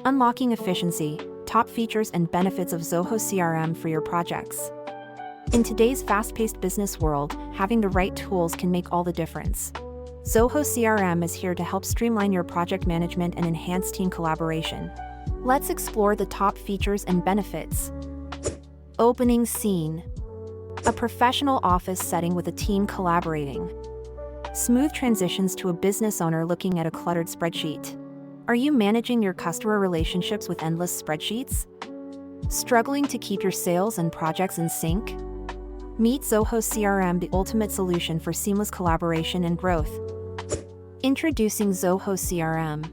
Unlocking efficiency, top features and benefits of Zoho CRM for your projects. In today's fast-paced business world, having the right tools can make all the difference. Zoho CRM is here to help streamline your project management and enhance team collaboration. Let's explore the top features and benefits. Opening scene. A professional office setting with a team collaborating. Smooth transitions to a business owner looking at a cluttered spreadsheet. Are you managing your customer relationships with endless spreadsheets? Struggling to keep your sales and projects in sync? Meet Zoho CRM, the ultimate solution for seamless collaboration and growth. Introducing Zoho CRM.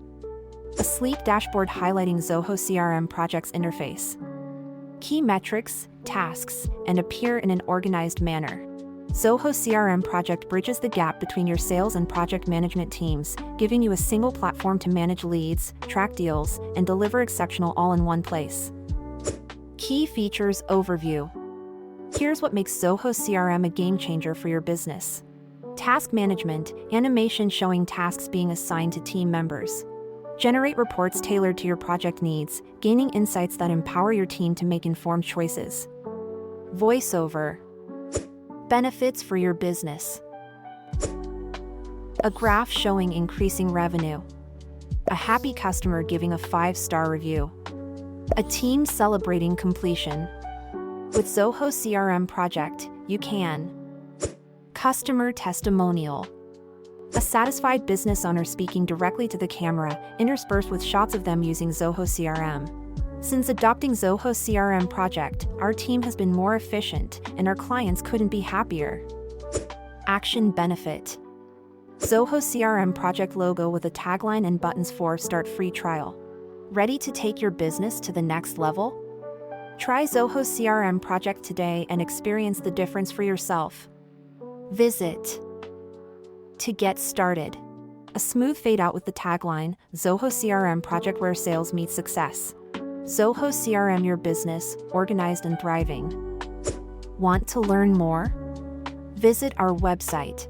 A sleek dashboard highlighting Zoho CRM project's interface. Key metrics, tasks, and appear in an organized manner. Zoho CRM project bridges the gap between your sales and project management teams, giving you a single platform to manage leads, track deals, and deliver exceptional all in one place. Key features overview. Here's what makes Zoho CRM a game changer for your business. Task management, animation showing tasks being assigned to team members. Generate reports tailored to your project needs, gaining insights that empower your team to make informed choices. Voiceover. Benefits for your business. A graph showing increasing revenue. A happy customer giving a 5-star review. A team celebrating completion. With Zoho CRM project, you can. Customer testimonial. A satisfied business owner speaking directly to the camera, interspersed with shots of them using Zoho CRM. Since adopting Zoho CRM project, our team has been more efficient, and our clients couldn't be happier. Action benefit. Zoho CRM project logo with a tagline and buttons for start free trial. Ready to take your business to the next level? Try Zoho CRM project today and experience the difference for yourself. Visit. To get started. A smooth fade out with the tagline, Zoho CRM project where sales meet success. Zoho CRM, your business, organized and thriving. Want to learn more? Visit our website